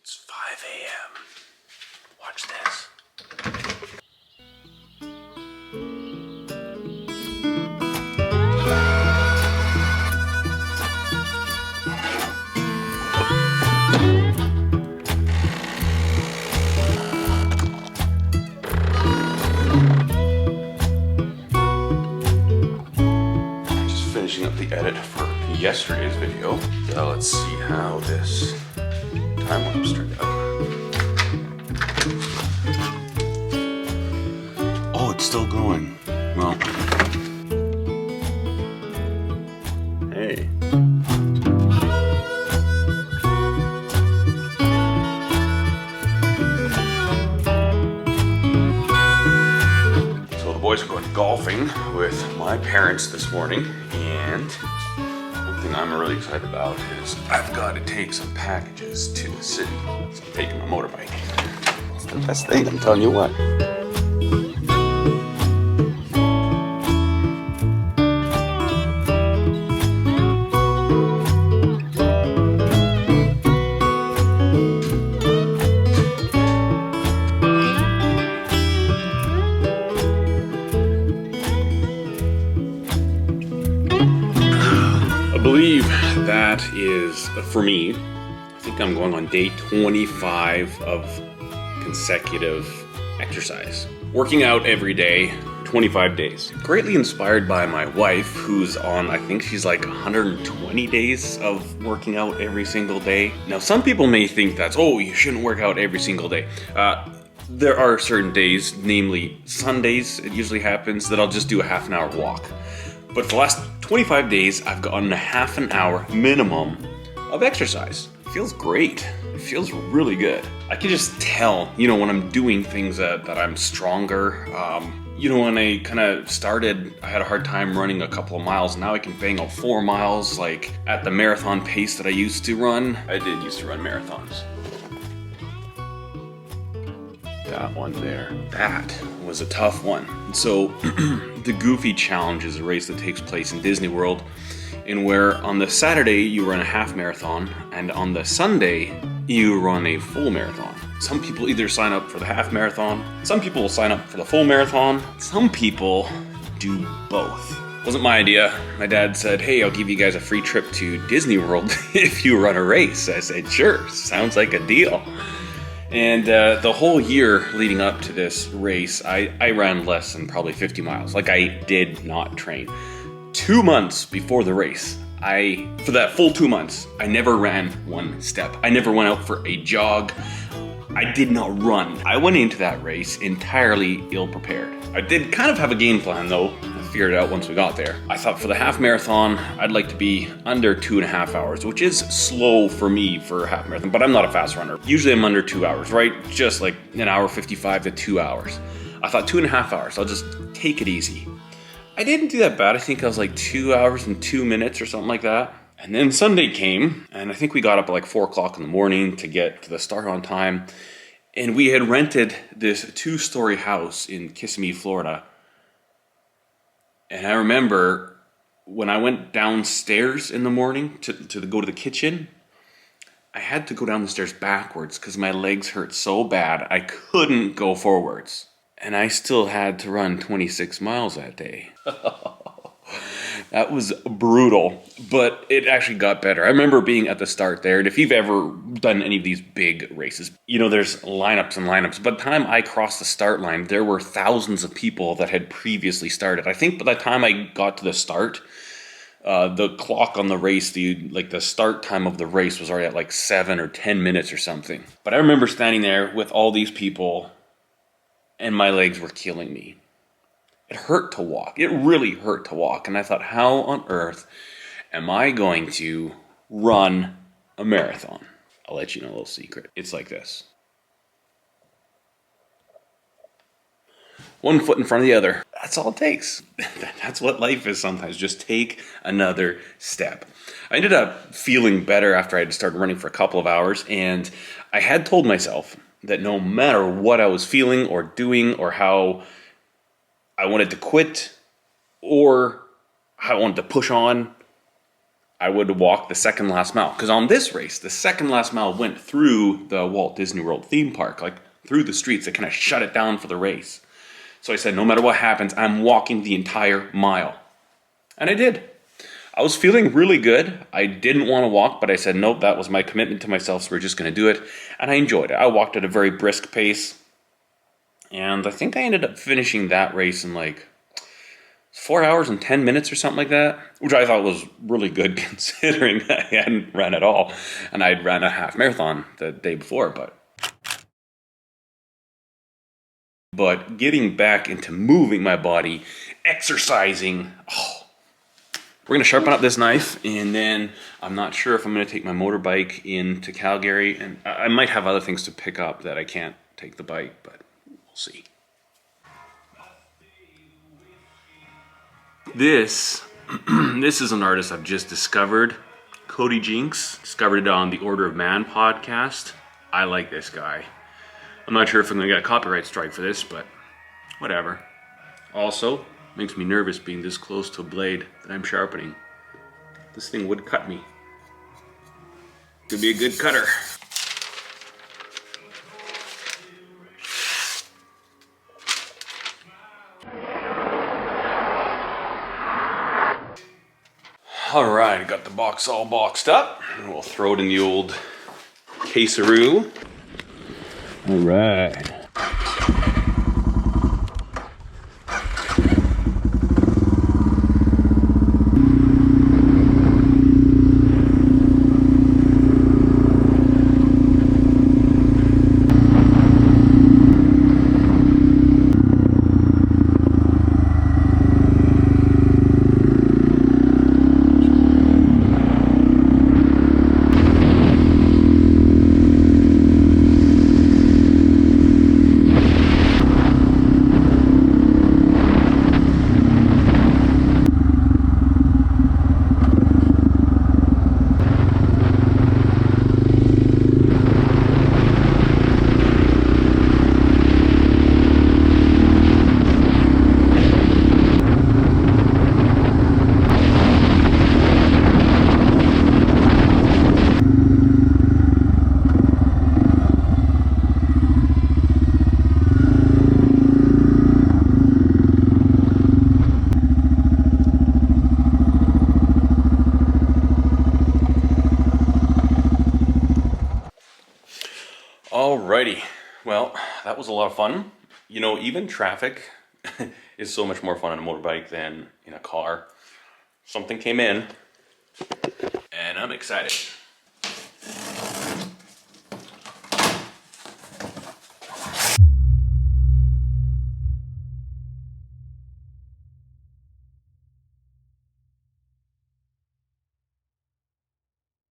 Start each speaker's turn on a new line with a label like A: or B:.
A: It's 5 a.m. Watch this. Just finishing up the edit for yesterday's video. Now let's see how this time lapse turned out. Oh, it's still going. Well, hey. So the boys are going golfing with my parents this morning, and one thing I'm really excited about is I've got to take some packages to the city. So I'm taking my motorbike. It's the best thing, I'm telling you what. I believe that is, for me, I think I'm going on day 25 of consecutive exercise. Working out every day, 25 days. Greatly inspired by my wife, who's on, I think she's like 120 days of working out every single day. Now, some people may think that's, oh, you shouldn't work out every single day. There are certain days, namely Sundays, it usually happens, that I'll just do a half an hour walk. But for the last 25 days, I've gotten a half an hour minimum of exercise. It feels great. It feels really good. I can just tell, when I'm doing things that I'm stronger. When I kind of started, I had a hard time running a couple of miles. Now I can bang out 4 miles, like at the marathon pace that I used to run. I did used to run marathons. That one there. That was a tough one. So the Goofy Challenge is a race that takes place in Disney World, in where on the Saturday you run a half marathon, and on the Sunday you run a full marathon. Some people either sign up for the half marathon, some people will sign up for the full marathon, some people do both. Wasn't my idea. My dad said, hey, I'll give you guys a free trip to Disney World if you run a race. I said, sure, sounds like a deal. And the whole year leading up to this race, I ran less than probably 50 miles. Like, I did not train. 2 months before the race, for that full 2 months, I never ran one step. I never went out for a jog. I did not run. I went into that race entirely ill-prepared. I did kind of have a game plan, though. I figured it out once we got there. I thought for the half marathon, I'd like to be under 2.5 hours, which is slow for me for a half marathon, but I'm not a fast runner. Usually I'm under 2 hours, right? Just like an hour 55 to 2 hours. I thought 2.5 hours, I'll just take it easy. I didn't do that bad. I think I was like 2 hours and 2 minutes or something like that. And then Sunday came, and I think we got up at like 4 o'clock in the morning to get to the start on time. And we had rented this 2-story house in Kissimmee, Florida. And I remember when I went downstairs in the morning to go to the kitchen, I had to go down the stairs backwards because my legs hurt so bad I couldn't go forwards. And I still had to run 26 miles that day. That was brutal, but it actually got better. I remember being at the start there, and if you've ever done any of these big races, there's lineups and lineups. By the time I crossed the start line, there were thousands of people that had previously started. I think by the time I got to the start, the clock on the race, the start time of the race was already at like 7 or 10 minutes or something. But I remember standing there with all these people, and my legs were killing me. It hurt to walk. It really hurt to walk. And I thought, how on earth am I going to run a marathon? I'll let you know a little secret. It's like this. 1 foot in front of the other. That's all it takes. That's what life is sometimes. Just take another step. I ended up feeling better after I had started running for a couple of hours. And I had told myself that no matter what I was feeling or doing or how I wanted to quit or how I wanted to push on, I would walk the second last mile. Because on this race, the second last mile went through the Walt Disney World theme park, like through the streets. They kind of shut it down for the race. So I said, no matter what happens, I'm walking the entire mile. And I did. I was feeling really good. I didn't want to walk, but I said, nope, that was my commitment to myself, so we're just going to do it. And I enjoyed it. I walked at a very brisk pace. And I think I ended up finishing that race in like 4 hours and 10 minutes or something like that, which I thought was really good considering I hadn't run at all. And I'd ran a half marathon the day before, but getting back into moving my body, exercising, we're going to sharpen up this knife, and then I'm not sure if I'm going to take my motorbike into Calgary, and I might have other things to pick up that I can't take the bike, but we'll see. This is an artist I've just discovered. Cody Jinks, discovered it on the Order of Man podcast. I like this guy. I'm not sure if I'm going to get a copyright strike for this, but whatever. Also, makes me nervous being this close to a blade that I'm sharpening. This thing would cut me. Could be a good cutter. Alright, I got the box all boxed up. And we'll throw it in the old caseroo. Alright. Alrighty, well, that was a lot of fun. You know, even traffic is so much more fun on a motorbike than in a car. Something came in, and I'm excited.